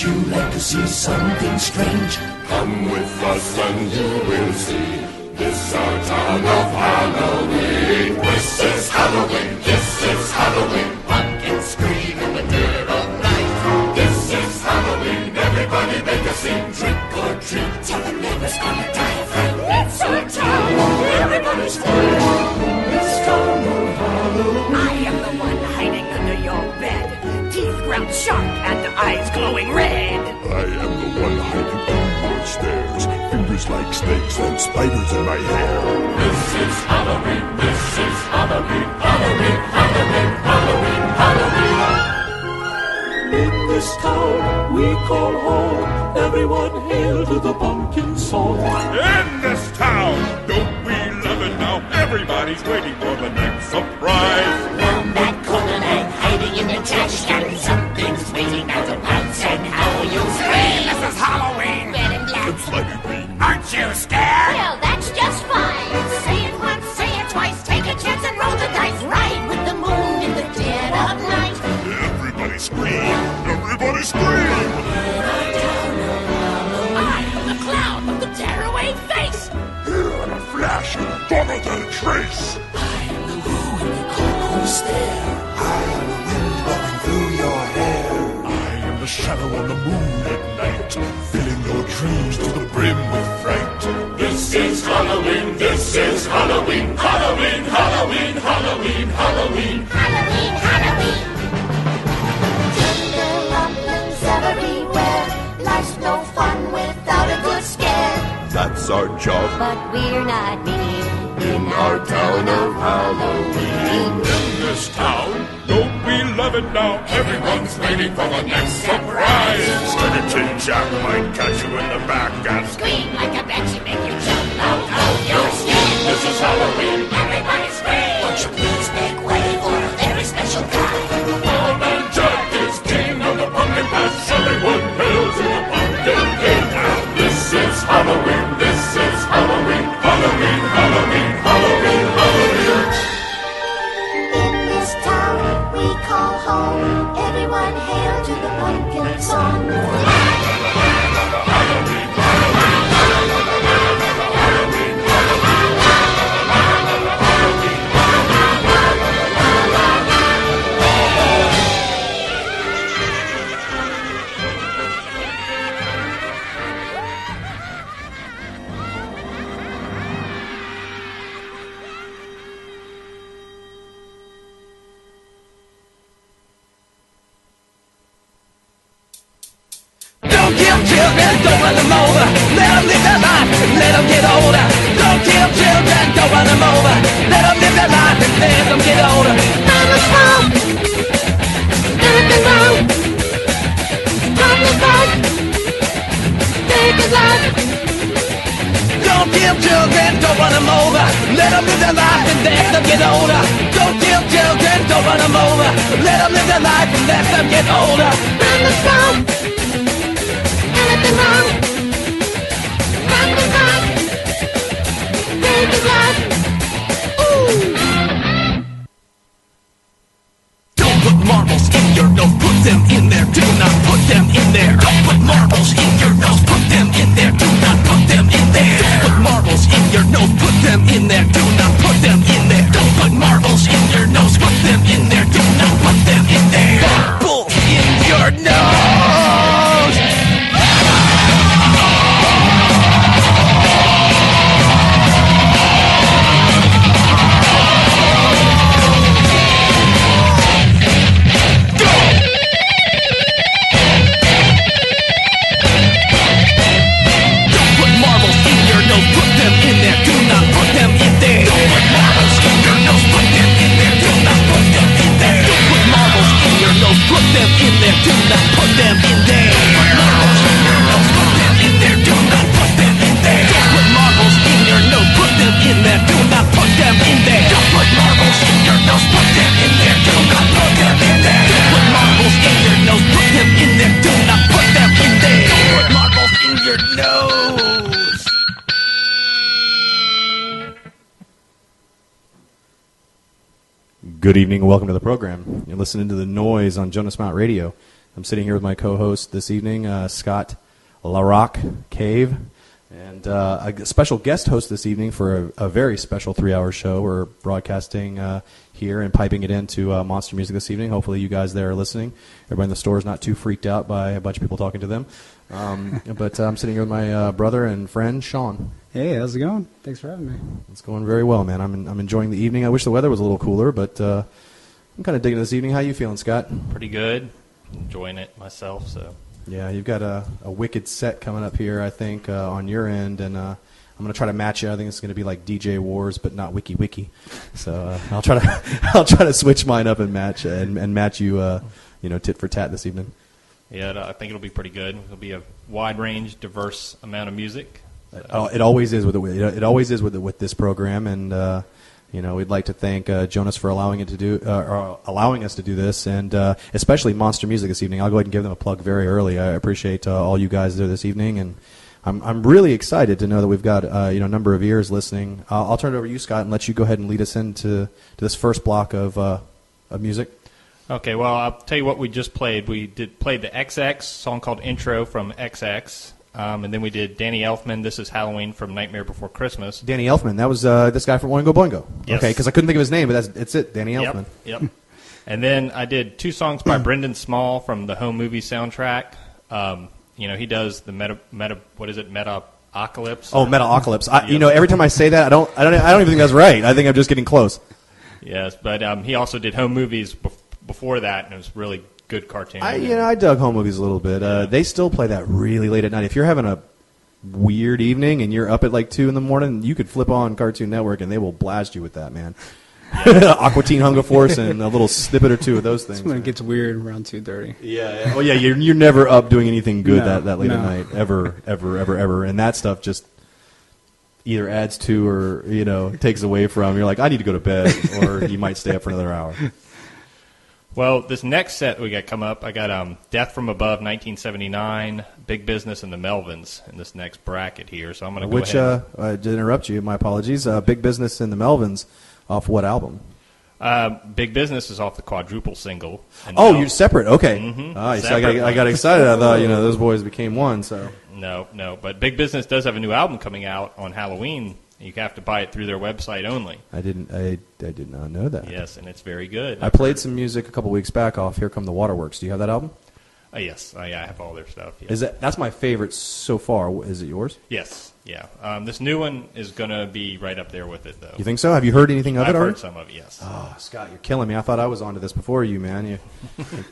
you like to see something strange? Come with us and you will see. This our town of Halloween. This is Halloween. This is Halloween. Pumpkins scream in the dead of night. This is Halloween. Everybody make a scene. Trick or treat. Tell the neighbors gonna die of fright. It's our town. Everybody scream. This town of Halloween. I am the one hiding under your bed. Teeth ground sharp and eyes glowing red. I am the one hiding under your stairs. Fingers like snakes and spiders in my hair. This is Halloween. This is Halloween. Halloween. Halloween. Halloween. Halloween. In this town we call home. Everyone hail to the pumpkin song. In this town, don't we love it now? Everybody's waiting for the next surprise. Found that golden egg hiding in the trash can. Something's waiting now to pounce and how you scream. This is Halloween. Red and black. It's like green. Aren't you scared? Well, that's just fine. Say it once, say it twice. Take a chance and roll the dice. Ride with the moon in the dead of night. Everybody scream. Everybody scream. I am the clown with the tearaway face. Here in a flash and farther than a trace. I am the who in the cold stare. I am the wind blowing through your hair. I am the shadow on the moon at night, filling your dreams to the brim with fright. This is Halloween. This is Halloween. Halloween. Halloween. Halloween. Halloween. Halloween, Halloween. Tinderlumblings everywhere. Life's no fun without a good scare. That's our job. But we're not mean In our town of Halloween. In this town, don't we love it now? Everyone's waiting for the next surprise. Skeleton Jack might catch you in the back and Scream like a banshee, make you jump out of your skin. This is Halloween. Everybody scream. Won't you please make way for a very special guy? Old Man Jack is king of the pumpkin patch. Everyone hail to the pumpkin king. This is Halloween. This is Halloween. Halloween. Halloween. Halloween. Halloween. In this town we call home. Everyone hail to the pumpkin song. Don't kill children, don't run them over. Let them live their life and let them get older. Don't kill children, don't run them over. Let them live their life and let them get older. Mama's wrong. Everything wrong. Problem solved. Take his life. Don't kill children, don't run them over. Let them live their life and let them get older. Don't kill children, don't run them over. Let them live their life and let them get older. Mama's wrong. Everything wrong. Problem solved. Take his life. Don't put marbles in your nose, put them in there. Do not put them in there. Don't put marbles in your nose, put them in there. Do not put them in there. Don't put marbles in your nose, put them in there. Do not put them in there. Don't put marbles in your nose, put them in there. Do not put them in there. Marbles in your nose. Good evening and welcome to the program. You're listening to The Noise on Jonas Mount Radio. I'm sitting here with my co-host this evening, Scott LaRock Cave, and a special guest host this evening for a very special 3-hour show. We're broadcasting here and piping it into Monster Music this evening. Hopefully you guys there are listening. Everybody in the store is not too freaked out by a bunch of people talking to them. But I'm sitting here with my brother and friend, Sean. Hey, how's it going? Thanks for having me. It's going very well, man. I'm enjoying the evening. I wish the weather was a little cooler, but I'm kind of digging this evening. How you feeling, Scott? Pretty good. Enjoying it myself, so. Yeah, you've got a wicked set coming up here, I think, on your end, and I'm going to try to match it. I think it's going to be like DJ Wars, but not Wiki. So I'll try to switch mine up and match you, tit for tat this evening. Yeah, I think it'll be pretty good. It'll be a wide range, diverse amount of music. So. It always is with this program, and we'd like to thank Jonas for allowing us to do this, and especially Monster Music this evening. I'll go ahead and give them a plug very early. I appreciate all you guys there this evening, and I'm really excited to know that we've got a number of ears listening. I'll turn it over to you, Scott, and let you go ahead and lead us into this first block of music. Okay, well, I'll tell you what we just played. We played the XX song called Intro from XX. And then we did Danny Elfman, This Is Halloween from Nightmare Before Christmas. Danny Elfman, that was this guy from Oingo Boingo. Yes. Okay, because I couldn't think of his name, but it's it, Danny Elfman. Yep. And then I did 2 songs by Brendan Small from the Home Movie soundtrack. He does the Meta-Apocalypse. Oh, Meta-Apocalypse. Every time I say that, I don't even think that's right. I think I'm just getting close. Yes, but he also did Home Movies before that, and it was really good cartoon. I dug Home Movies a little bit. They still play that really late at night. If you're having a weird evening and you're up at like 2 in the morning, you could flip on Cartoon Network and they will blast you with that, man. Aqua Teen Hunger Force and a little snippet or 2 of those things. That's when it gets weird around 2:30. Yeah. Oh yeah, you're never up doing anything good that late no. at night ever, and that stuff just either adds to or takes away from. You're like, I need to go to bed, or you might stay up for another hour. Well, this next set we got come up, I got Death from Above, 1979, Big Business, and the Melvins in this next bracket here. So I'm going to go ahead. I did interrupt you. My apologies. Big Business and the Melvins off what album? Big Business is off the quadruple single. Oh, you're separate. Okay. Mm-hmm. I got excited. I thought those boys became one. So no. But Big Business does have a new album coming out on Halloween. You have to buy it through their website only. I did not know that. Yes, and it's very good. I played some music a couple weeks back off Here Come the Waterworks. Do you have that album? Yes. I have all their stuff. Yes. That's my favorite so far. Is it yours? Yes. Yeah. This new one is going to be right up there with it, though. You think so? Have you heard anything of it I've already? heard some of it, yes. Oh, Scott, you're killing me. I thought I was onto this before you, man. You're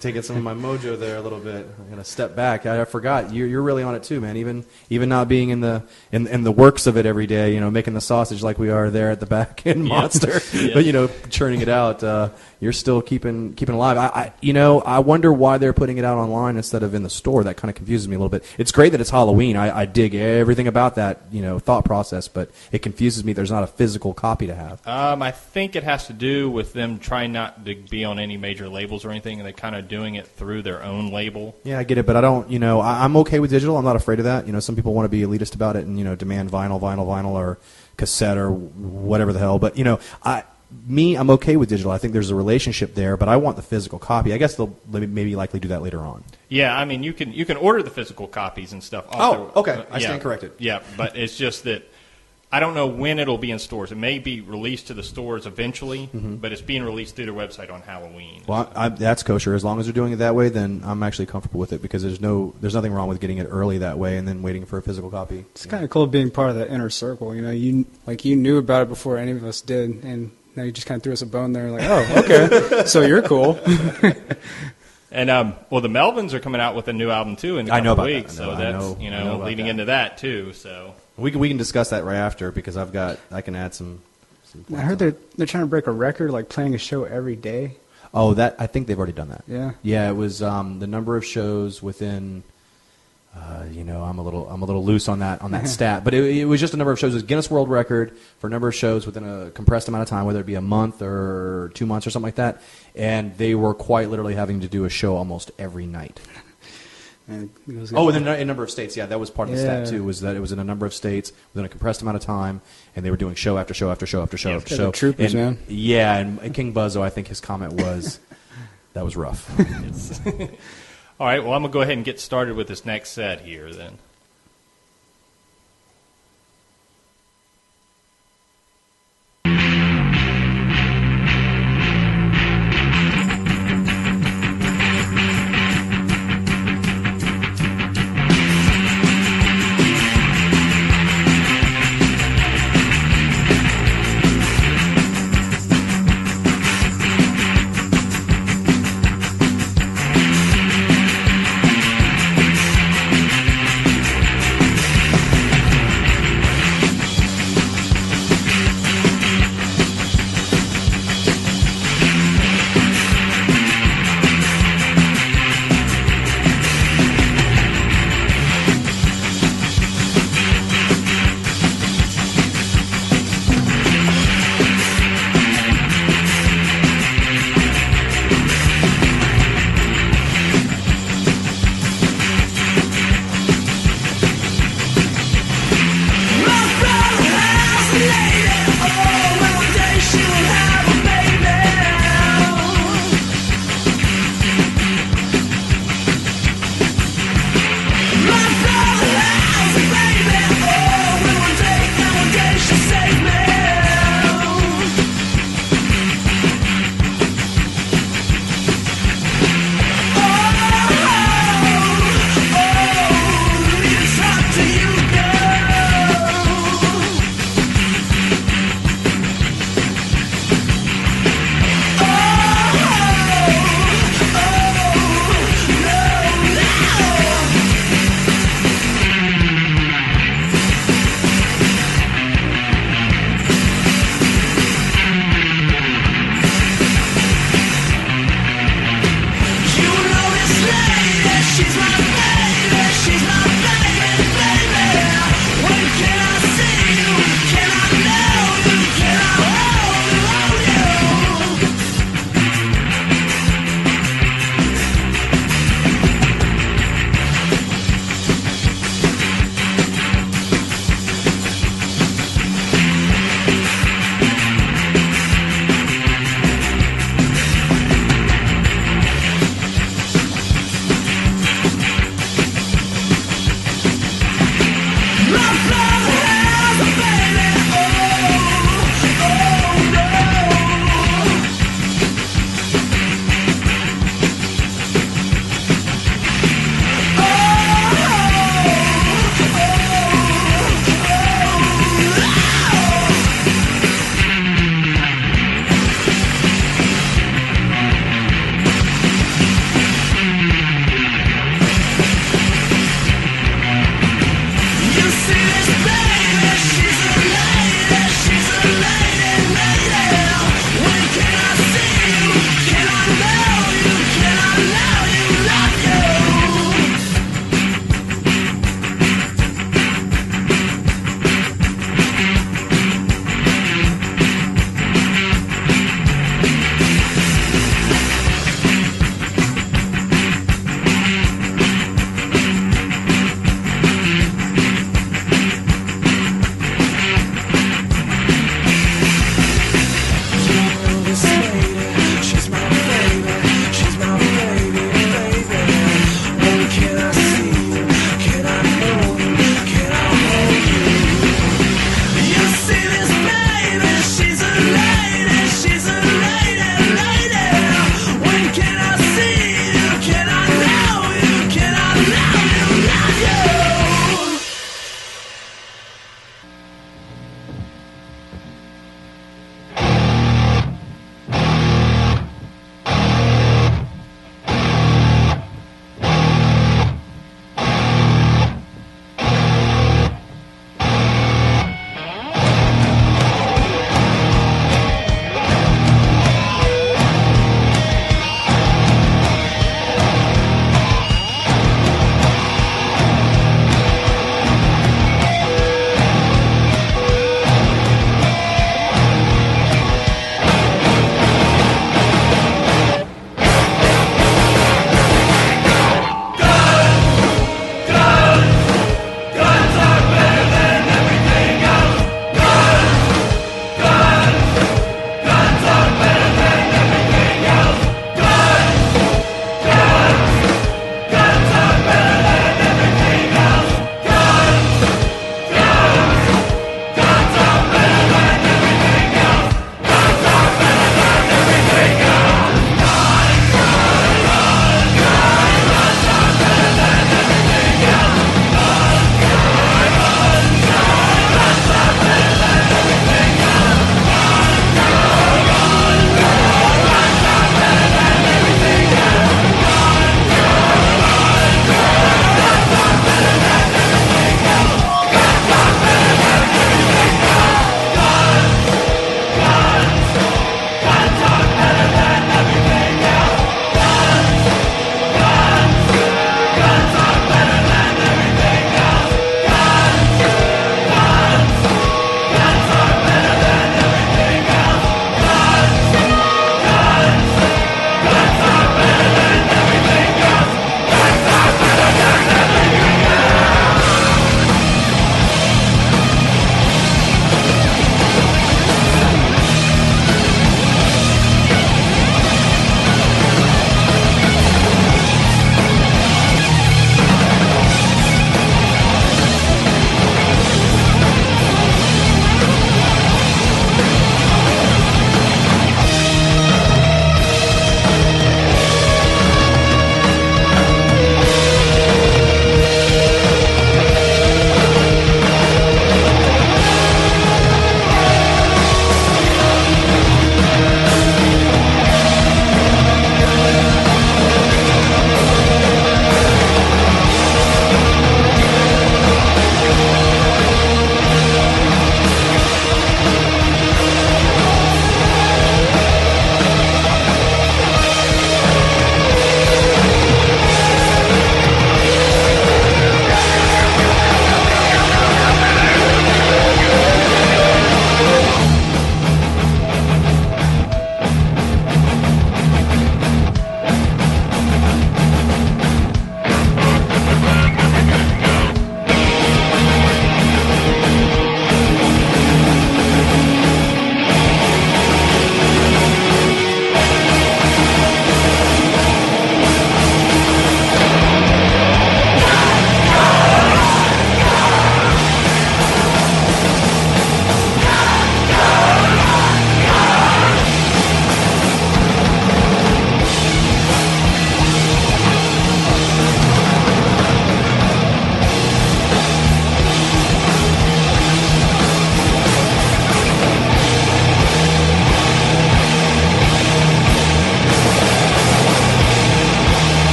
taking some of my mojo there a little bit. I'm going to step back. I forgot. You're really on it too, man. Even not being in the works of it every day, making the sausage like we are there at the back in Monster, but churning it out. You're still keeping alive. I wonder why they're putting it out online instead of in the store. That kind of confuses me a little bit. It's great that it's Halloween. I dig everything about that, thought process, but it confuses me there's not a physical copy to have. I think it has to do with them trying not to be on any major labels or anything, and they're kind of doing it through their own label. Yeah, I get it, but I don't, I'm okay with digital. I'm not afraid of that. Some people want to be elitist about it and, demand vinyl, or cassette or whatever the hell. But, I'm okay with digital. I think there's a relationship there, but I want the physical copy. I guess they'll maybe likely do that later on. Yeah, I mean, you can order the physical copies and stuff. Okay. I stand corrected. Yeah, but it's just that I don't know when it'll be in stores. It may be released to the stores eventually, but it's being released through their website on Halloween. Well, that's kosher. As long as they're doing it that way, then I'm actually comfortable with it because there's nothing wrong with getting it early that way and then waiting for a physical copy. It's kind of cool being part of the inner circle. You knew about it before any of us did, and now you just kind of threw us a bone there, like, oh, okay, so you're cool. And the Melvins are coming out with a new album too in a couple of weeks, so that's leading into that too. So we can discuss that right after because I can add some. I heard they're trying to break a record, like playing a show every day. Oh, I think they've already done that. Yeah. Yeah, it was the number of shows within. I'm a little loose on that stat, but it was just a number of shows. It was Guinness World Record for a number of shows within a compressed amount of time, whether it be a month or 2 months or something like that. And they were quite literally having to do a show almost every night. And in a number of states, yeah, that was part of the stat too. Was that it was in a number of states within a compressed amount of time, and they were doing show after show after show after show after show. Troopers, man. Yeah, and King Buzzo, I think his comment was, "That was rough." All right, well, I'm going to go ahead and get started with this next set here then.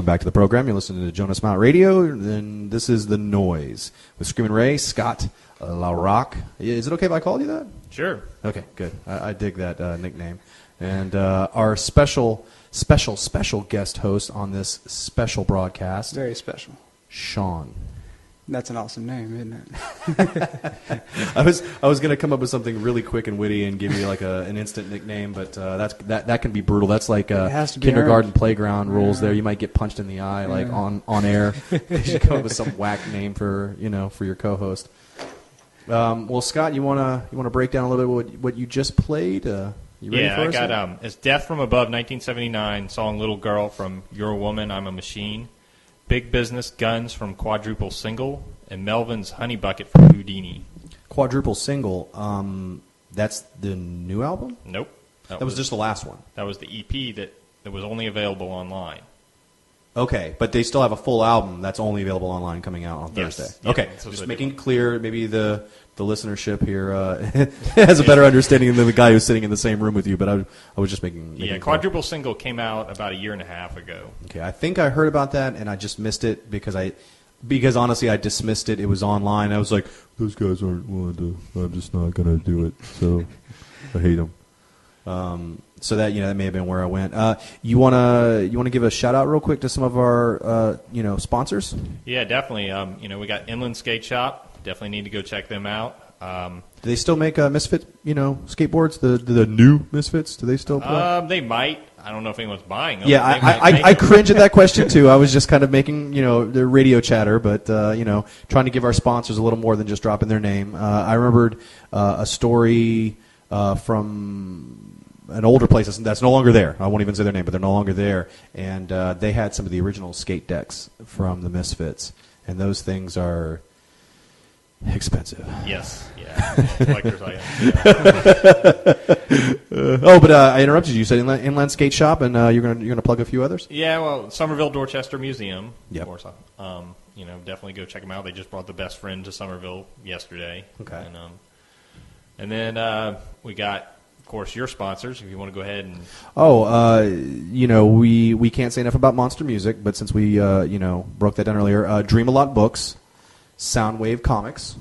Welcome back to the program. You're listening to Jonas Mount Radio, and this is The Noise with Screamin' Ray, Scott LaRock. Is it okay if I called you that? Sure. Okay, good. I dig that nickname. And our special guest host on this special broadcast, Very special. Sean. That's an awesome name, isn't it? I was going to come up with something really quick and witty and give you like an instant nickname, but that can be brutal. That's like has to be kindergarten earned. playground rules. There, you might get punched in the eye like on air. You should come up with some whack name for your co-host. Well, Scott, you wanna break down a little bit what you just played? You ready for I us? got it's Death from Above, 1979, song Little Girl from You're a Woman, I'm a Machine, Big Business Guns from Quadruple Single, and Melvin's Honey Bucket from Houdini. Quadruple Single. That's the new album? Nope. That was just the last one. That was the EP that was only available online. Okay, but they still have a full album that's only available online coming out on Yes. Thursday. Yeah, Okay, that's what just they making do. it clear, maybe the listenership here has a better understanding than the guy who's sitting in the same room with you, but I was just making Yeah, clear. Quadruple Single came out about a year and a half ago. Okay, I think I heard about that, and I just missed it because honestly I dismissed it. It was online. I was like, those guys aren't willing to. I'm just not going to do it, so I hate them. So that that may have been where I went. You wanna give a shout out real quick to some of our sponsors? Yeah, definitely. We got Inland Skate Shop. Definitely need to go check them out. Do they still make Misfit skateboards? The new Misfits? Do they still play? They might. I don't know if anyone's buying them. Yeah, They might make I them. cringe at that question too. I was just kind of making the radio chatter, but trying to give our sponsors a little more than just dropping their name. I remembered a story from an older place that's no longer there. I won't even say their name, but they're no longer there. And they had some of the original skate decks from the Misfits, and those things are expensive. Yes, yeah. Collector's item. Yeah. But I interrupted you. You said Inland Skate Shop, and you're gonna plug a few others. Yeah, well, Somerville Dorchester Museum. Yep. Of course. Definitely go check them out. They just brought the best friend to Somerville yesterday. Okay. And then we got, of course, your sponsors. If you want to go ahead and we can't say enough about Monster Music, but since we broke that down earlier, Dream a Lot Books, Soundwave Comics.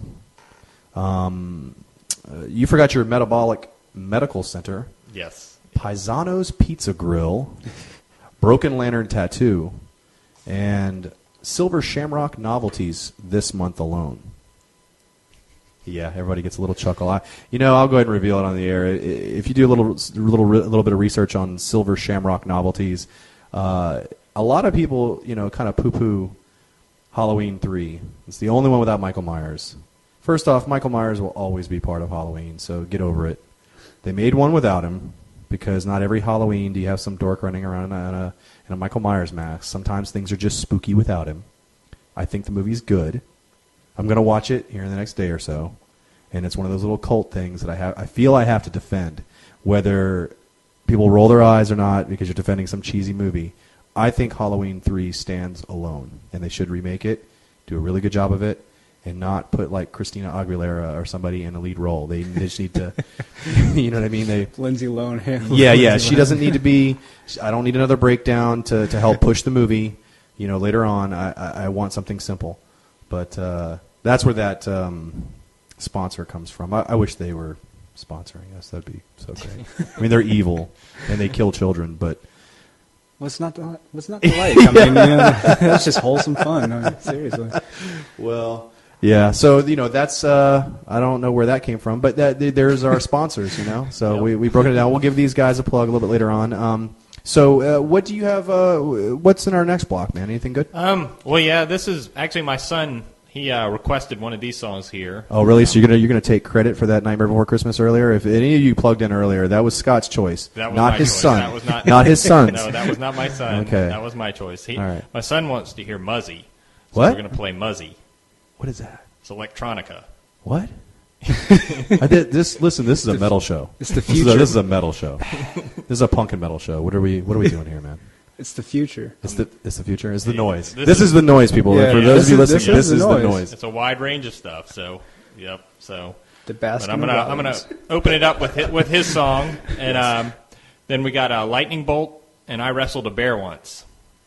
You forgot your Metabolic Medical Center. yes, Paisano's Pizza Grill, Broken Lantern Tattoo, and Silver Shamrock Novelties this month alone. Yeah, everybody gets a little chuckle. I'll go ahead and reveal it on the air. If you do a little bit of research on Silver Shamrock Novelties, a lot of people kind of poo-poo Halloween 3. It's the only one without Michael Myers. First off, Michael Myers will always be part of Halloween, so get over it. They made one without him because not every Halloween do you have some dork running around in a Michael Myers mask. Sometimes things are just spooky without him. I think the movie's good. I'm going to watch it here in the next day or so, and it's one of those little cult things that I feel I have to defend, whether people roll their eyes or not because you're defending some cheesy movie. I think Halloween 3 stands alone, and they should remake it, do a really good job of it, and not put like Christina Aguilera or somebody in a lead role. They just need to, you know what I mean? Lindsay Lohan. Yeah. She doesn't need to be. I don't need another breakdown to help push the movie. Later on, I want something simple. But that's where that sponsor comes from. I wish they were sponsoring us. That'd be so great. I mean, they're evil and they kill children, but What's not to like? I mean, that's just wholesome fun. I mean, seriously. well, yeah. So that's I don't know where that came from, but there's our sponsors. So we broke it down. We'll give these guys a plug a little bit later on. So what do you have? What's in our next block, man? Anything good? Well, yeah, this is actually my son. He requested one of these songs here. Oh, really? So you're gonna take credit for that Nightmare Before Christmas earlier? If any of you plugged in earlier, that was Scott's choice, That was not my his choice. son. That was not, not his son's. No, that was not my son. Okay. That was my choice. All right. My son wants to hear Muzzy. So What? we're going to play Muzzy. What is that? It's electronica. What? I did this. Listen, this is a metal show. It's the This is future. this is a metal show. This is a punk and metal show. What are we doing here, man? It's the future. It's the future. It's the noise. This This is the noise, people. Yeah, For yeah. those of you This listening, is this is the the noise. noise. It's a wide range of stuff. So, yep. So, The but Baskin I'm gonna open it up with his song, and then we got Lightning Bolt and I Wrestled a Bear Once.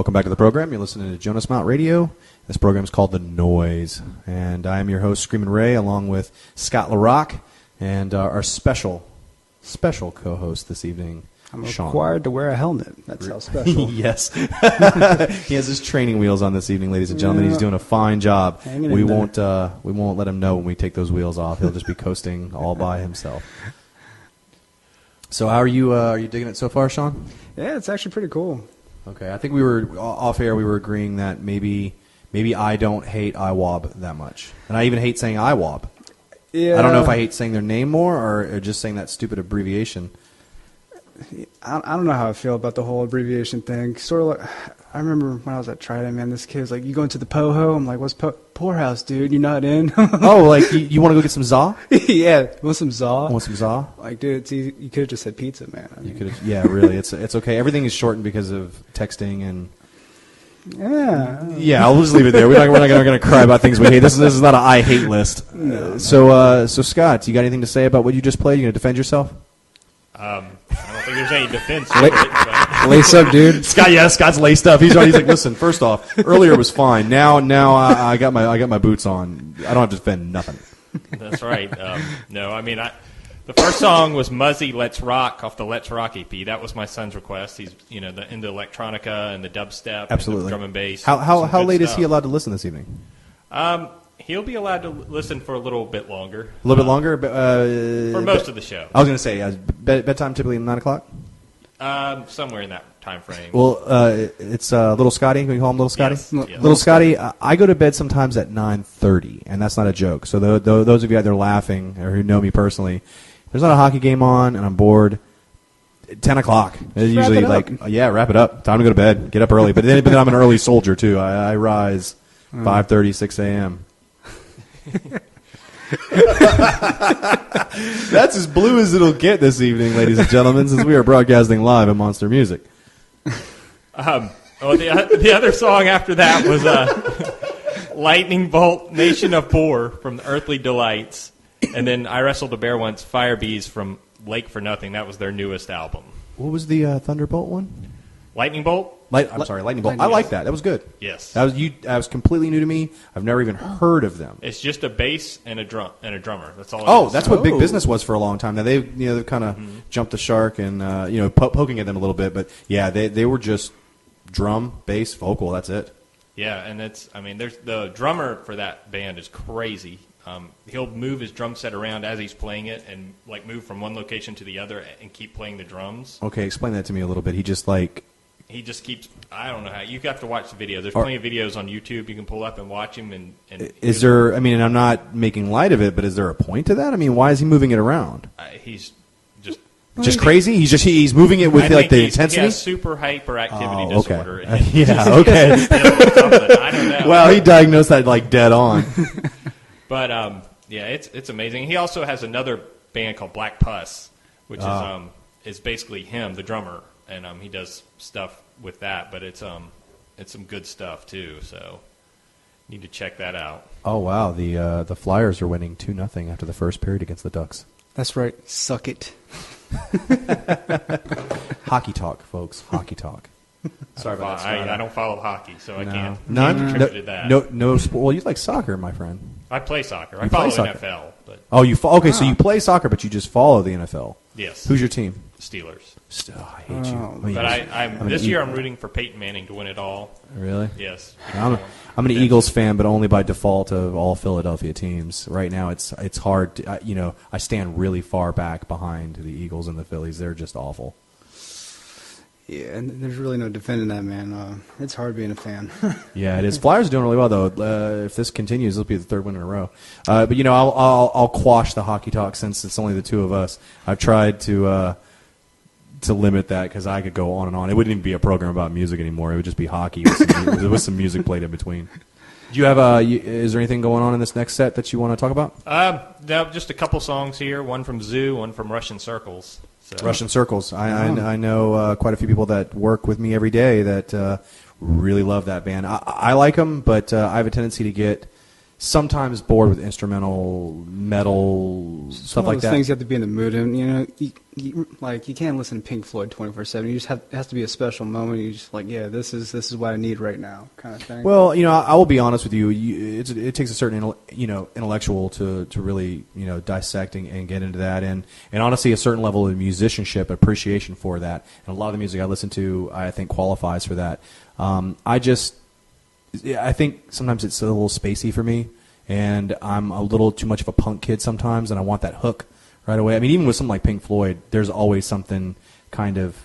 welcome back to the program. You're listening to Jonas Mount Radio. This program is called The Noise, and I am your host, Screamin' Ray, along with Scott LaRock, and our special co-host this evening, I'm Sean. required to wear a helmet. That's how special. Yes. He has his training wheels on this evening, ladies and gentlemen. Yeah. He's doing a fine job. Hanging We in there. won't let him know when we take those wheels off. He'll just be coasting all by himself. So how are you digging it so far, Sean? Yeah, it's actually pretty cool. Okay, I think we were off air. We were agreeing that maybe I don't hate IWOB that much, and I even hate saying IWOB. Yeah. I don't know if I hate saying their name more or just saying that stupid abbreviation. I don't know how I feel about the whole abbreviation thing. Sort of like, I remember when I was at Trident, man, this kid was like, you going to the Poho? I'm like, what's Poorhouse, dude? You're not in? Oh, like you want to go get some za? Yeah, want some Zaw? Want some za? Like, dude, it's easy. You could have just said pizza, man. I You mean, could have, yeah, really. It's okay. Everything is shortened because of texting and. yeah. I'll just leave it there. We're not going to cry about things we hate. This is not an I hate list. So Scott, you got anything to say about what you just played? You going to defend yourself? I don't think there's any defense to it, but Lace up, dude. Scott's laced up. He's like, listen. First off, earlier was fine. Now I got my boots on. I don't have to defend nothing. that's right. No, I mean, the first song was Muzzy Let's Rock off the Let's Rock EP. That was my son's request. He's into electronica and the dubstep, Absolutely. and the drum and bass. How Some late good is he stuff. allowed to listen this evening? He'll be allowed to listen for a little bit longer. A little bit longer. For most of the show. I was going to say bedtime typically 9 o'clock. Somewhere in that time frame. Well, it's Little Scotty. Can we call him Little Scotty? Yes, yes. Little Scotty. I go to bed sometimes at 9:30, and that's not a joke. So those of you out there laughing or who know me personally, there's not a hockey game on, and I'm bored. 10 o'clock. It's usually it up. like, wrap it up. Time to go to bed. Get up early. But then I'm an early soldier too. I rise 5:30, 6 a.m. That's as blue as it'll get this evening, ladies and gentlemen, since we are broadcasting live at Monster Music. The other song after that was Lightning Bolt, Nation of Poor from the Earthly Delights. And then I Wrestled a Bear Once, Fire Bees from Lake for Nothing. That was their newest album. What was the Thunderbolt one? Lightning Bolt? I'm sorry, Lightning Bolt. I like that. That was good. Yes. That was completely new to me. I've never even heard of them. It's just a bass and a drummer. That's all. Oh, it is. that's what Big Business was for a long time. Now they've kind of jumped the shark and poking at them a little bit, but yeah, they were just drum, bass, vocal. That's it. Yeah, and there's the drummer for that band is crazy. He'll move his drum set around as he's playing it, and like move from one location to the other, and keep playing the drums. Okay, explain that to me a little bit. He just keeps. I don't know how. You have to watch the video. There's plenty of videos on YouTube you can pull up and watch him. And is there? I mean, and I'm not making light of it, but is there a point to that? I mean, why is he moving it around? He's just Just crazy? He's moving it with like the intensity. He has super hyperactivity Oh, okay. disorder. Yeah, okay. I don't know. Well, he diagnosed that like dead on. But yeah, it's amazing. He also has another band called Black Pus, which is basically him, the drummer, and he does stuff with that. But it's some good stuff too. So need to check that out. Oh wow, the Flyers are winning 2-0 after the first period against the Ducks. That's right. Suck it. Hockey talk, folks. Hockey talk. Sorry about that, Scott. I don't follow hockey, so I can't None. contribute to that. No. Well, you like soccer, my friend. I play soccer. I You follow play soccer. NFL, but Oh, okay. So you play soccer, but you just follow the NFL. yes, Who's your team? Steelers. I hate you. But this year I'm rooting for Peyton Manning to win it all. Really? Yes. I'm an Eagles fan, but only by default of all Philadelphia teams. Right now, it's hard. To, I stand really far back behind the Eagles and the Phillies. They're just awful. Yeah, and there's really no defending that, man. It's hard being a fan. Yeah, it is. Flyers are doing really well, though. If this continues, it'll be the third win in a row. But I'll quash the hockey talk since it's only the two of us. I've tried to limit that because I could go on and on. It wouldn't even be a program about music anymore. It would just be hockey with some music played in between. Do you have is there anything going on in this next set that you want to talk about? No, just a couple songs here. One from Zoo, one from Russian Circles. So. Russian Circles. I know quite a few people that work with me every day that really love that band. I like them, but I have a tendency to get sometimes bored with instrumental metal stuff like that. Things you have to be in the mood, and you can't listen to Pink Floyd 24/7. You just have it has to be a special moment. You just this is what I need right now, kind of thing. Well, I will be honest with you. It takes a certain intellectual to really dissect and get into that, and honestly a certain level of musicianship appreciation for that. And a lot of the music I listen to, I think qualifies for that. I think sometimes it's a little spacey for me, and I'm a little too much of a punk kid sometimes, and I want that hook right away. I mean, even with something like Pink Floyd, there's always something kind of,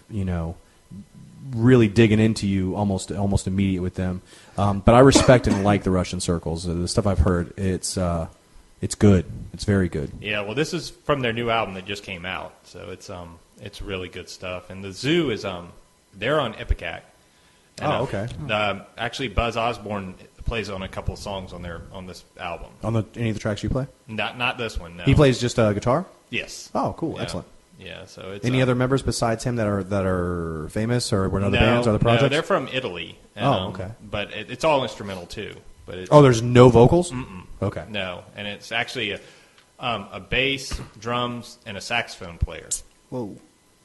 really digging into you almost immediate with them. But I respect and like the Russian Circles. The stuff I've heard, it's good. It's very good. Yeah, well, this is from their new album that just came out, so it's really good stuff. And the Zoo is they're on Ipecac. And, okay. Actually, Buzz Osborne plays on a couple of songs on this album. On any of the tracks you play? Not this one. No. He plays just guitar? Yes. Oh, cool. Yeah. Excellent. Yeah. So it's any other members besides him that are famous or were in other bands or other projects? No, they're from Italy. And, okay. But it's all instrumental too. But there's no vocals? Mm-mm. Okay. No, and it's actually a bass, drums, and a saxophone player. Whoa.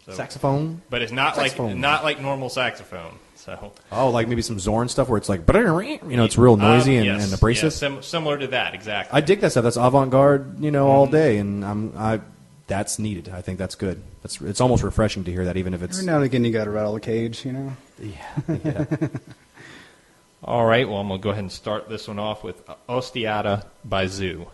So, saxophone? But it's not like normal saxophone. So. Like maybe some Zorn stuff where it's like, it's real noisy and abrasive. Yeah, similar to that, exactly. I dig that stuff. That's avant-garde, all day, and that's needed. I think that's good. It's almost refreshing to hear that, even if it's every now and again you got to rattle the cage, Yeah. All right. Well, I'm gonna go ahead and start this one off with Ostiata by Zoo.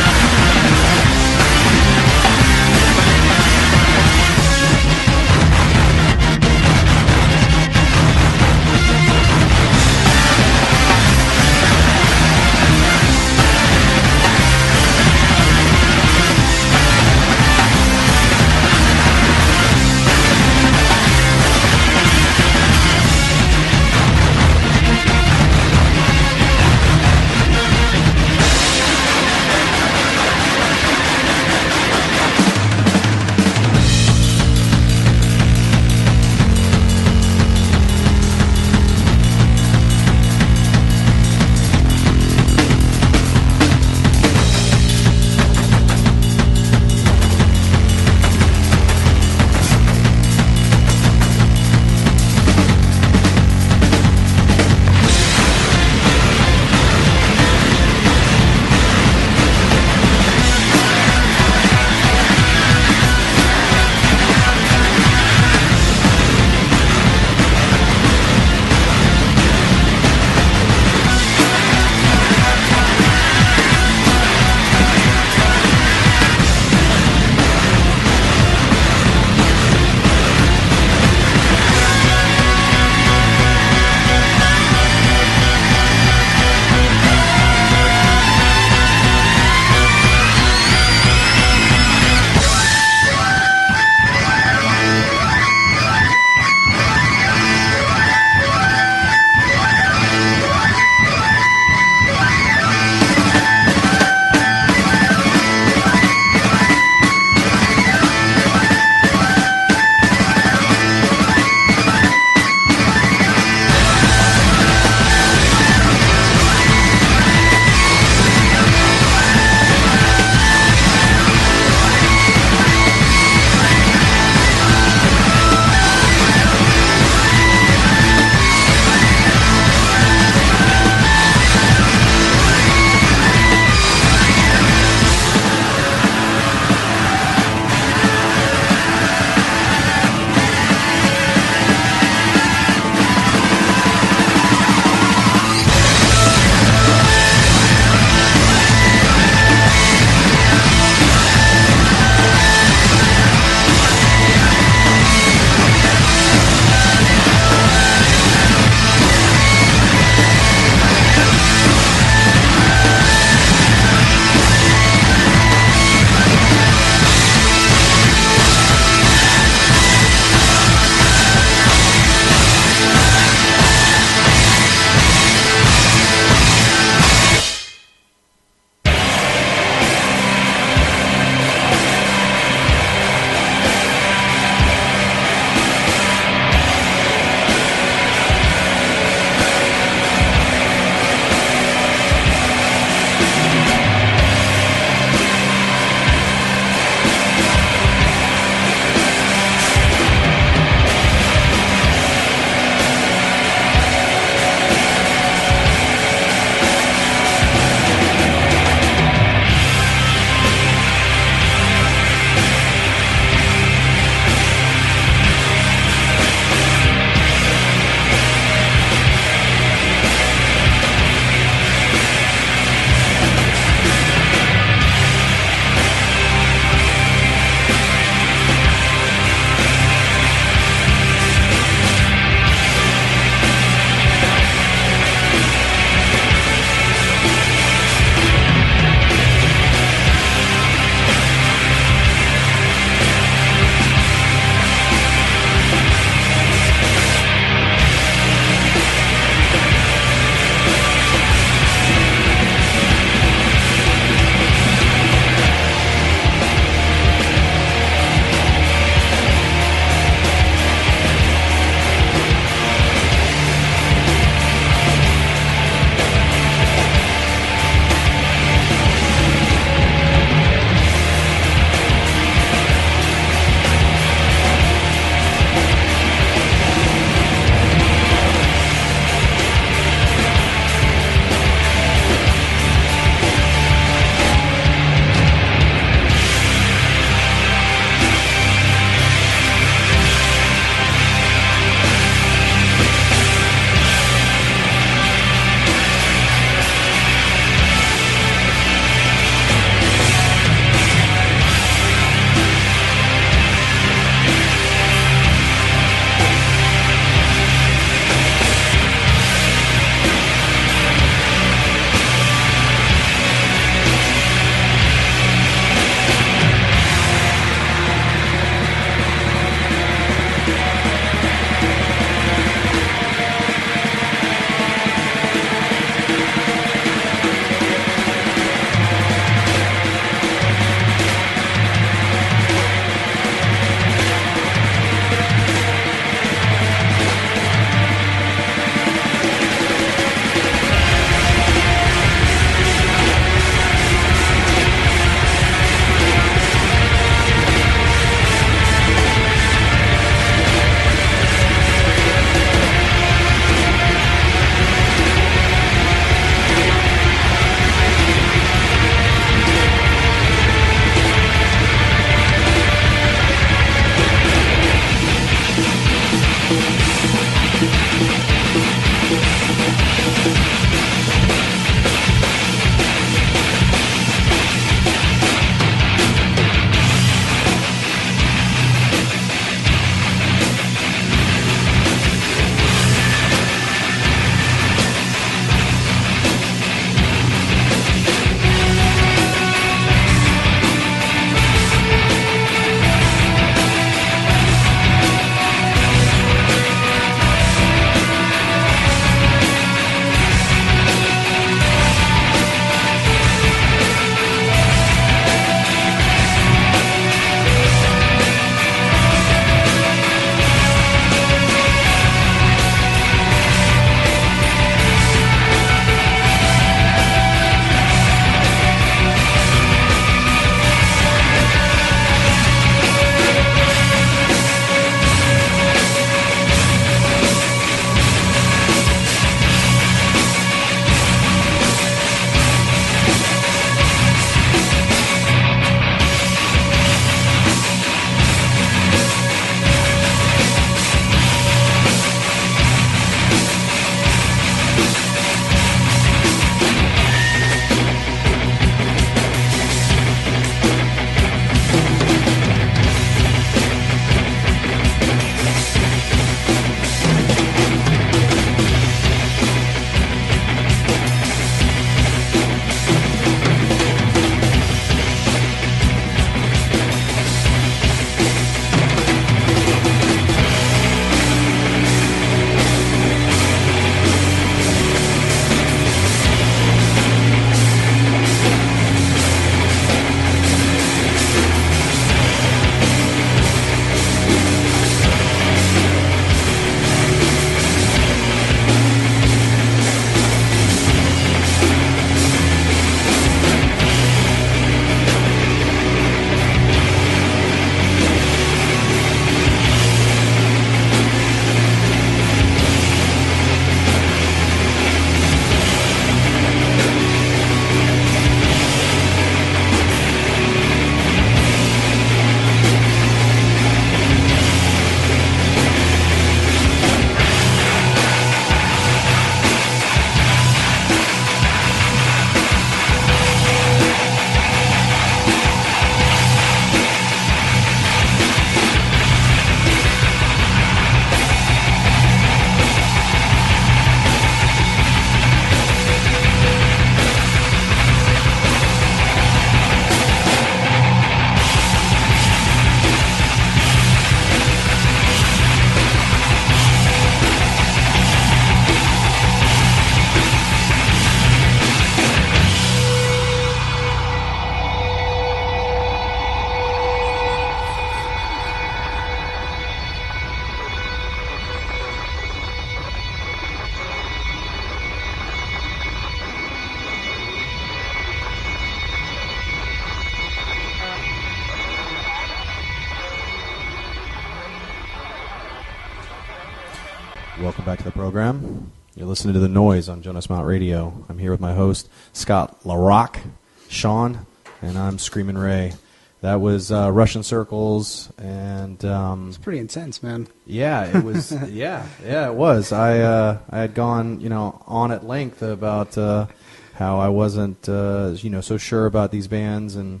Welcome back to the program. You're listening to The Noise on Jonas Mount Radio. I'm here with my host, Scott LaRock, Sean, and I'm Screamin' Ray. That was Russian Circles, and It's pretty intense, man. yeah, it was. yeah, it was. I had gone, on at length about how I wasn't, so sure about these bands and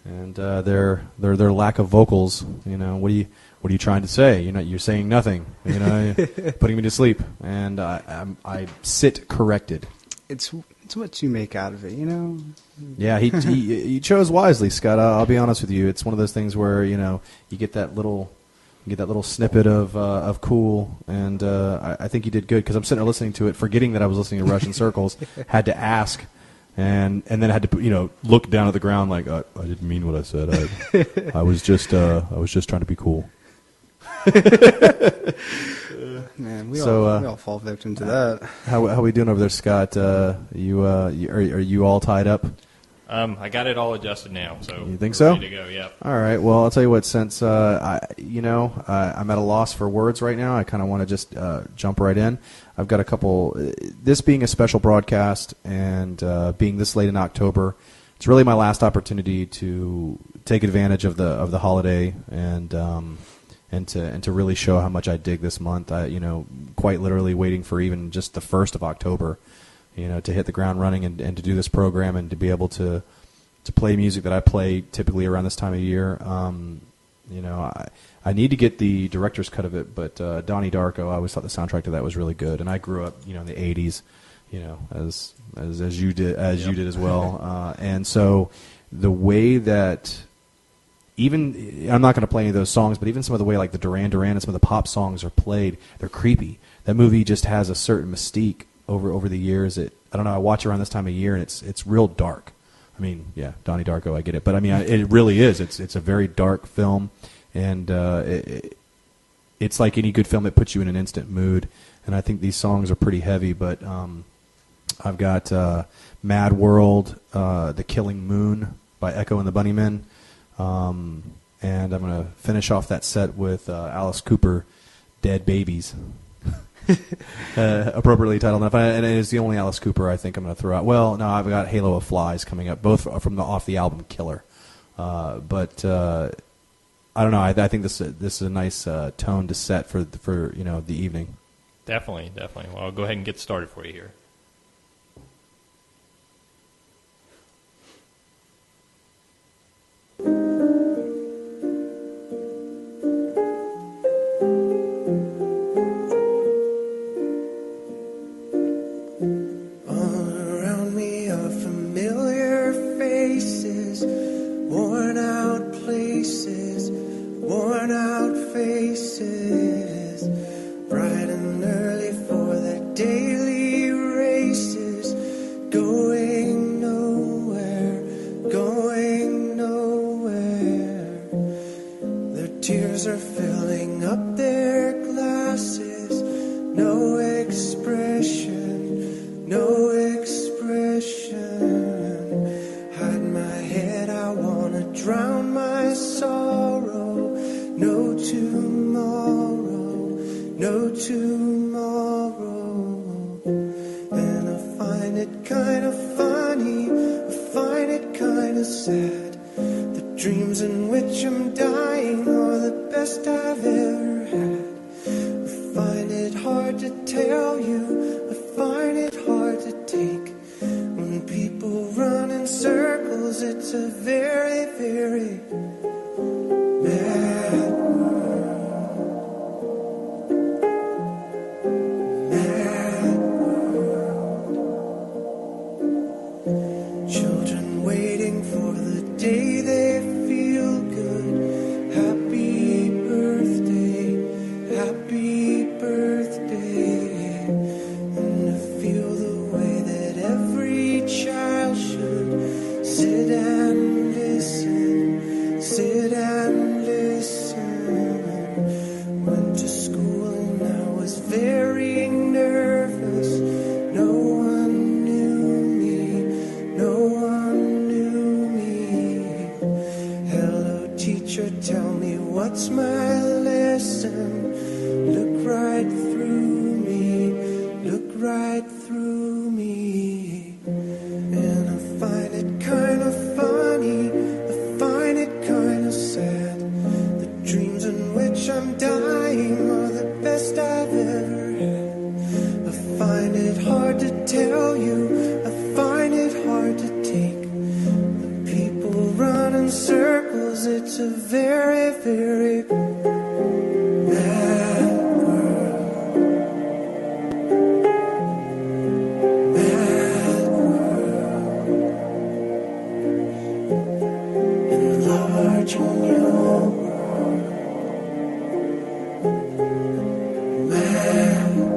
their lack of vocals. What are you trying to say? You're saying nothing. Putting me to sleep, and I sit corrected. It's what you make out of it, Yeah, he chose wisely, Scott. I'll be honest with you. It's one of those things where you get that little snippet of cool, and I think you did good because I'm sitting there listening to it, forgetting that I was listening to Russian Circles. Had to ask, and then had to look down at the ground like I didn't mean what I said. I was just trying to be cool. Man, we So, all fall victim to that. How we doing over there, Scott? Are you all tied up? I got it all adjusted now, so You think we're so? ready to go. Yep. All right. Well, I'll tell you what. Since I'm at a loss for words right now, I kind of want to just jump right in. I've got a couple. This being a special broadcast and being this late in October, it's really my last opportunity to take advantage of the holiday and to really show how much I dig this month. Quite literally waiting for even just the 1st of October, to hit the ground running and to do this program and to be able to play music that I play typically around this time of year. I need to get the director's cut of it, but Donnie Darko, I always thought the soundtrack to that was really good, and I grew up, in the '80s, as you did as well, and so the way that. Even I'm not going to play any of those songs, but even some of the way like the Duran Duran and some of the pop songs are played, they're creepy. That movie just has a certain mystique over the years. I don't know. I watch around this time of year, and it's real dark. I mean, yeah, Donnie Darko, I get it, but I mean, it really is. It's a very dark film, and it's like any good film. It puts you in an instant mood, and I think these songs are pretty heavy. But I've got Mad World, The Killing Moon by Echo and the Bunnymen. And I'm going to finish off that set with Alice Cooper, Dead Babies, appropriately titled. And it's the only Alice Cooper I think I'm going to throw out. Well, no, I've got Halo of Flies coming up, both from off the album Killer. But I don't know. I think this is a nice tone to set for the evening. Definitely. Well, I'll go ahead and get started for you here. Tell me what's my lesson. Look right through in circles. It's a very, very mad world. Mad world. Enlarging your world. Mad world.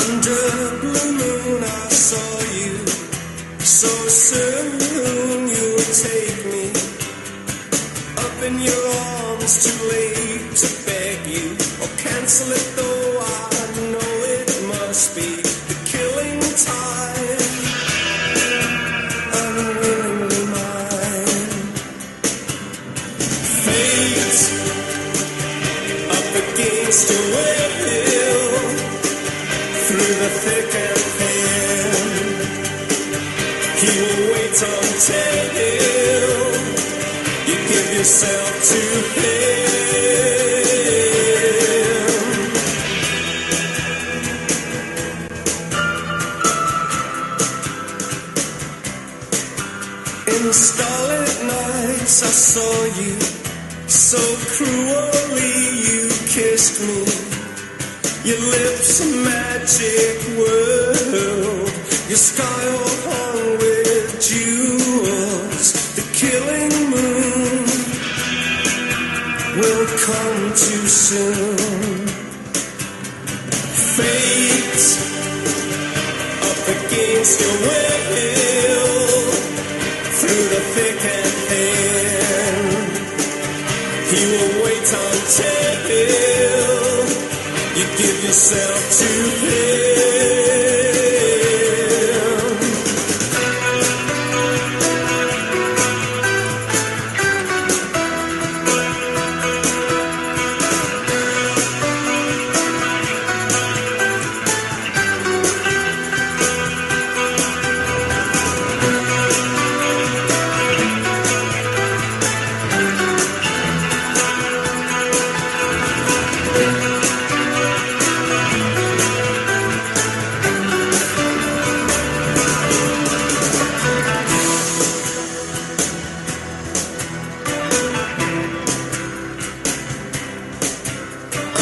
Under a blue moon I saw you. So soon you'll take me up in your arms. Too late to beg you or cancel it, though I know it must be the killing time. Unwillingly mine. Fate up against your will. Through the thick and thin, he will wait until you give yourself to him. In the starlit nights I saw you, so cruelly you kissed me. Your lips a magic world, your sky all hung with jewels. The killing moon will come too soon. Fate up against your will, through the thick and thin, he will wait until you give yourself to him.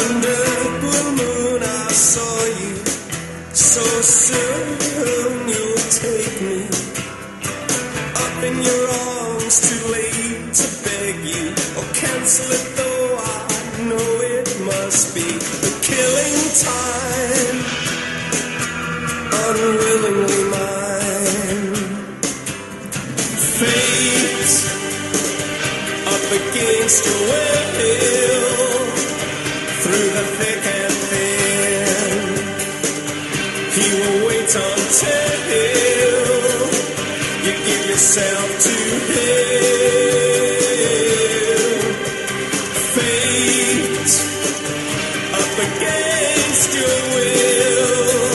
Under the blue moon I saw you. So soon you'll take me up in your arms. Too late to beg you or cancel it, though I know it must be the killing time. Unwillingly mine. Fate up against your will. Through the thick and thin, he will wait until you give yourself to him. Fate up against your will.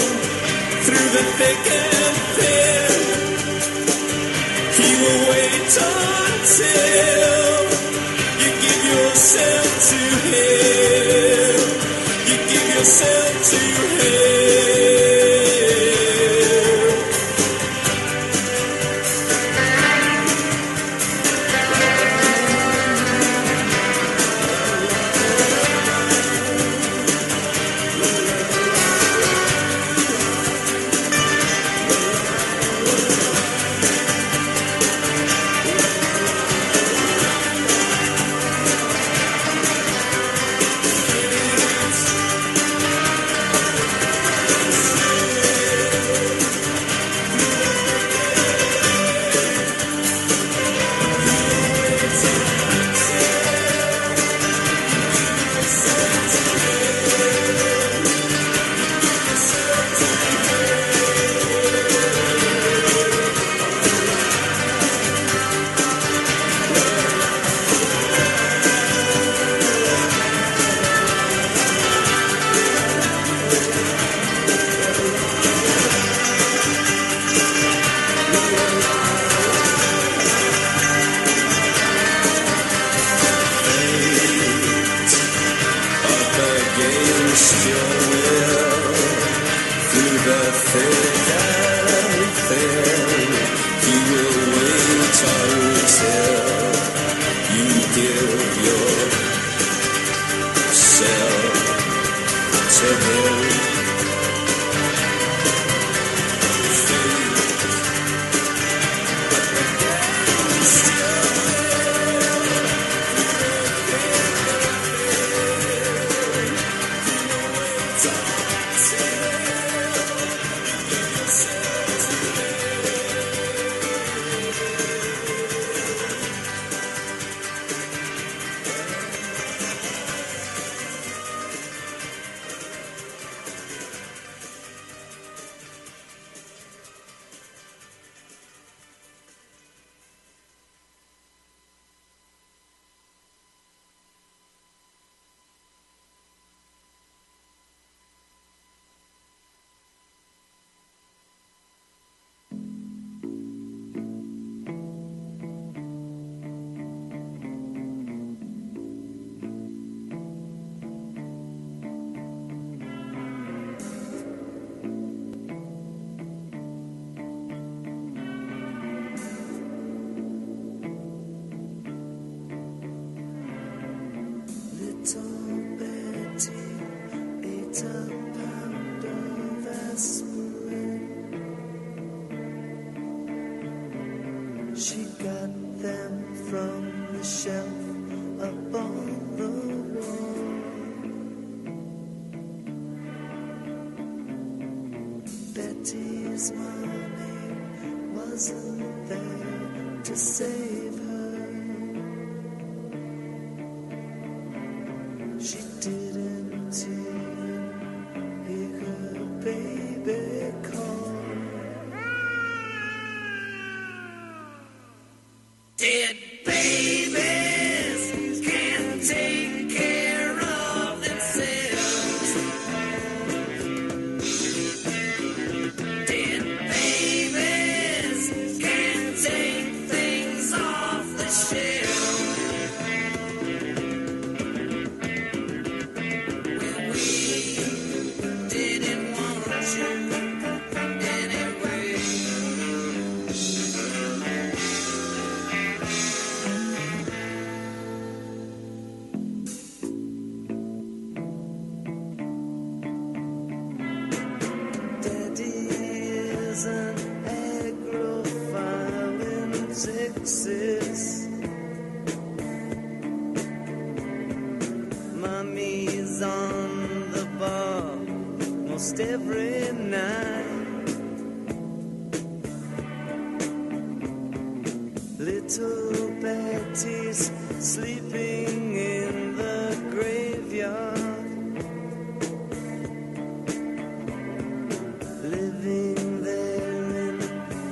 Through the thick and thin, he will wait until you give yourself to him. You give yourself to him. will you give yourself to him? She got them from the shelf up on the wall. Betty's mommy wasn't there to save her. She didn't even hear her baby call. Dead babies can't take care of themselves. Dead babies can't take things off the shelf. Well, we didn't want you anyway. An agrophile in Texas. Mommy's on the bar most every night. Little Betty's sleeping in the graveyard. Living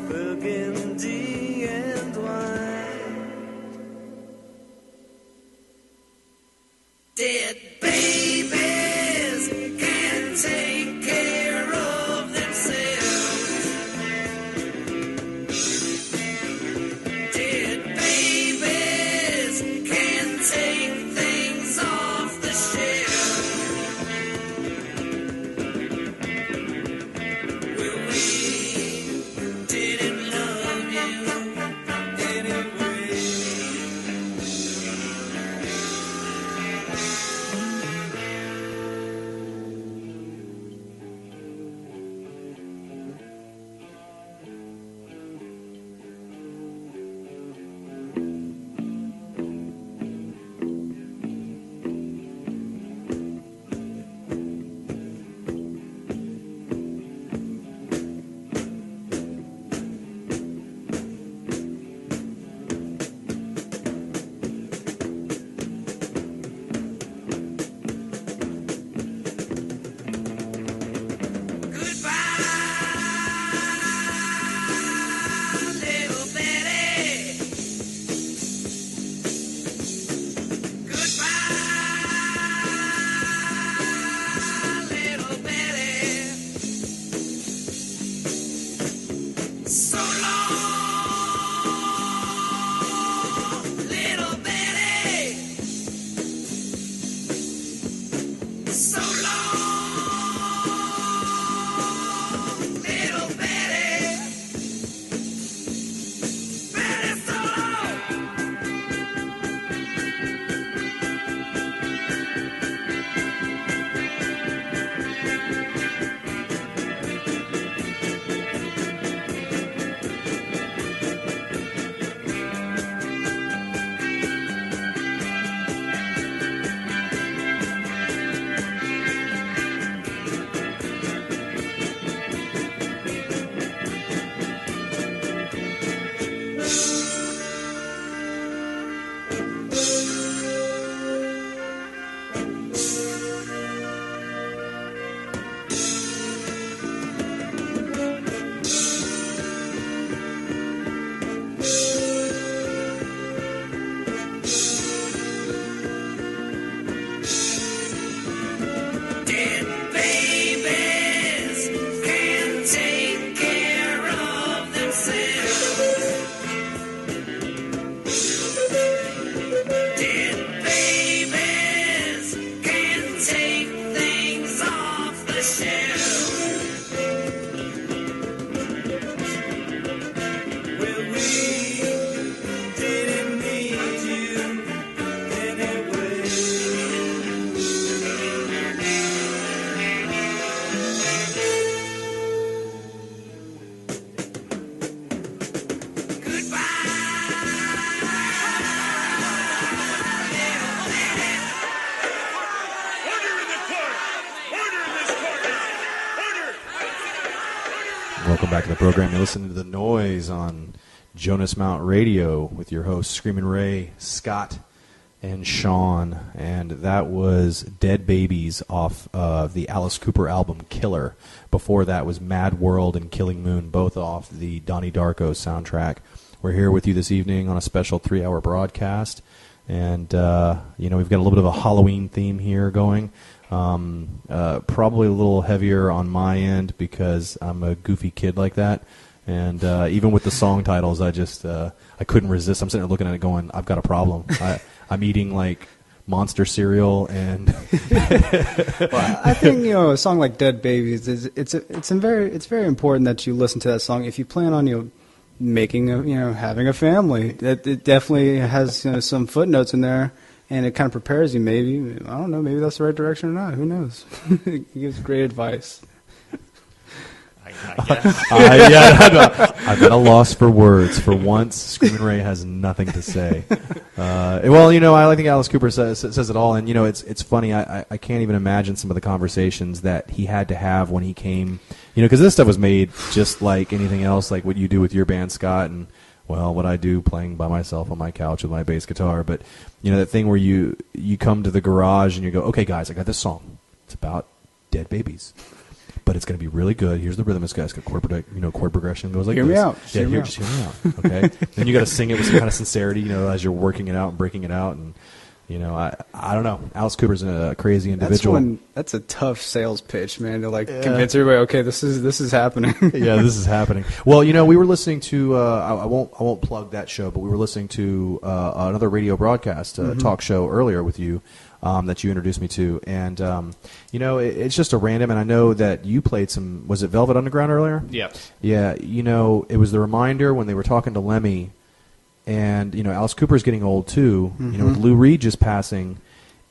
burgundy and white. Dead babies can't take care of themselves. Dead babies can't take things Welcome back to the program. You're listening to The Noise on Jonas Mount Radio with your hosts Screamin' Ray, Scott, and Sean. And that was Dead Babies off of the Alice Cooper album Killer. Before that was Mad World and Killing Moon, both off the Donnie Darko soundtrack. We're here with you this evening on a special 3-hour broadcast. And, we've got a little bit of a Halloween theme here going. Probably a little heavier on my end because I'm a goofy kid like that. And even with the song titles, I couldn't resist. I'm sitting there looking at it going, I've got a problem. I'm eating like monster cereal and Well, I think a song like Dead Babies it's very important that you listen to that song if you plan on having a family. It definitely has some footnotes in there, and it kind of prepares you. Maybe I don't know. Maybe that's the right direction or not. Who knows? It gives great advice. I guess. I'm at a loss for words. For once, Screamin' Ray has nothing to say. I think Alice Cooper says it all, and it's funny. I can't even imagine some of the conversations that he had to have when he came. Because this stuff was made just like anything else, like what you do with your band, Scott, and what I do playing by myself on my couch with my bass guitar. But that thing where you come to the garage and you go, okay, guys, I got this song. It's about dead babies. But it's going to be really good. Here's the rhythm. It's got chord progression goes like hear this. Me out. Yeah, just hear me out. Okay. Then you got to sing it with some kind of sincerity, as you're working it out and breaking it out. And I don't know. Alice Cooper's a crazy individual. That's a tough sales pitch, man. To convince everybody, okay, this is happening. Yeah, this is happening. Well, we were listening to. I won't plug that show, but we were listening to another radio broadcast, talk show earlier with you. That you introduced me to, and it's just a random. And I know that you played some. Was it Velvet Underground earlier? Yeah. Yeah. It was the reminder when they were talking to Lemmy, and Alice Cooper's getting old too. With Lou Reed just passing,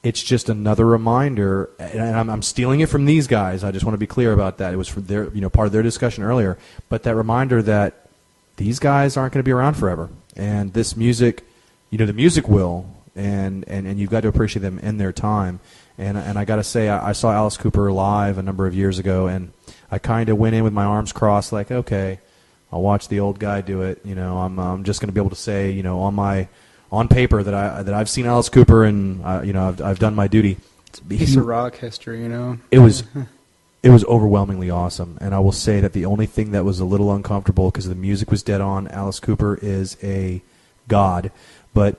it's just another reminder. And I'm stealing it from these guys. I just want to be clear about that. It was from their part of their discussion earlier, but that reminder that these guys aren't going to be around forever, and this music, the music will. And you've got to appreciate them in their time. And I got to say, I saw Alice Cooper live a number of years ago, and I kind of went in with my arms crossed, like, okay, I'll watch the old guy do it. I'm just going to be able to say, on paper that I've seen Alice Cooper, and I've done my duty. It's a piece of rock history, It was overwhelmingly awesome, and I will say that the only thing that was a little uncomfortable because the music was dead on. Alice Cooper is a god, but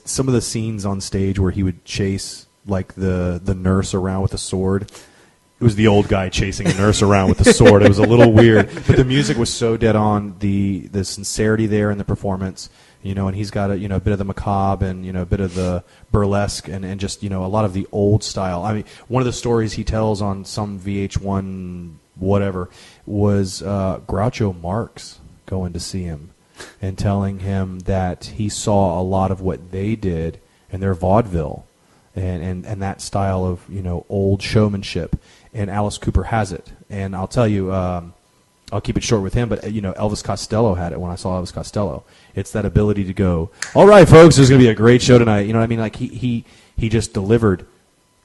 some of the scenes on stage where he would chase like the nurse around with a sword. It was the old guy chasing a nurse around with a sword. It was a little weird, but the music was so dead on. The sincerity there in the performance, and he's got a bit of the macabre and a bit of the burlesque and just a lot of the old style. I mean, one of the stories he tells on some VH1 whatever was Groucho Marx going to see him and telling him that he saw a lot of what they did in their vaudeville and that style of old showmanship, and Alice Cooper has it. And I'll tell you, I'll keep it short with him, but Elvis Costello had it when I saw Elvis Costello. It's that ability to go, all right, folks, there's going to be a great show tonight. You know what I mean? Like he just delivered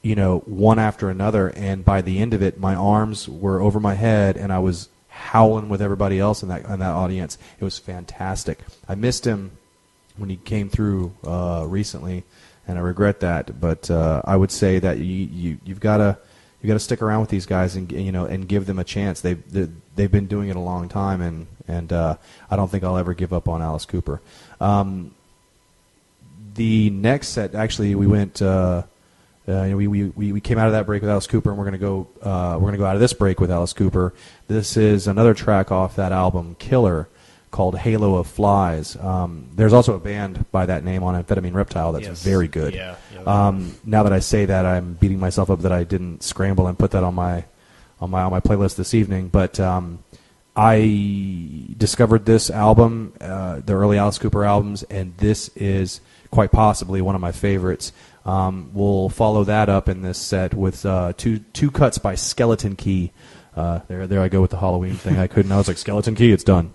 one after another, and by the end of it, my arms were over my head, and I was howling with everybody else in that audience. It was fantastic. I missed him when he came through recently, and I regret that. But I would say that you've got to stick around with these guys and give them a chance. They've been doing it a long time, and I don't think I'll ever give up on Alice Cooper. The next set, actually, we went. We came out of that break with Alice Cooper, and we're gonna go out of this break with Alice Cooper. This is another track off that album, Killer, called Halo of Flies. There's also a band by that name on Amphetamine Reptile that's very good. Yeah. Now that I say that, I'm beating myself up that I didn't scramble and put that on my playlist this evening. But I discovered this album, the early Alice Cooper albums, and this is quite possibly one of my favorites. We'll follow that up in this set with two cuts by Skeleton Key. There I go with the Halloween thing. I was like, Skeleton Key, it's done.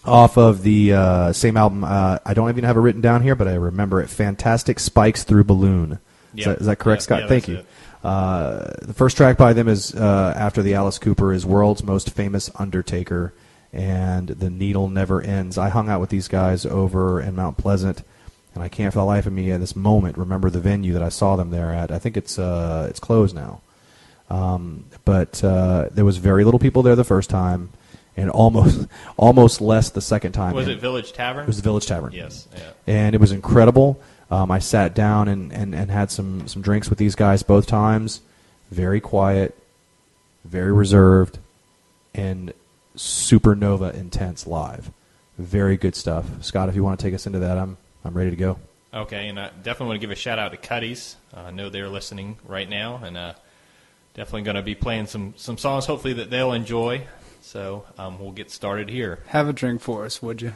Off of the same album, I don't even have it written down here, but I remember it. Fantastic Spikes Through Balloon. Is that correct, Scott? Thank you. The first track by them is after the Alice Cooper is World's Most Famous Undertaker, and The Needle Never Ends. I hung out with these guys over in Mount Pleasant, and I can't for the life of me at this moment remember the venue that I saw them there at. I think it's closed now. But there was very little people there the first time, and almost less the second time. Was it Village Tavern? It was the Village Tavern. Yes. Yeah. And it was incredible. I sat down and had some drinks with these guys both times. Very quiet, very reserved, and supernova intense live. Very good stuff. Scott, if you want to take us into that, I'm ready to go. Okay, and I definitely want to give a shout out to Cuddies. I know they're listening right now, and definitely going to be playing some songs hopefully that they'll enjoy. So we'll get started here. Have a drink for us, would you?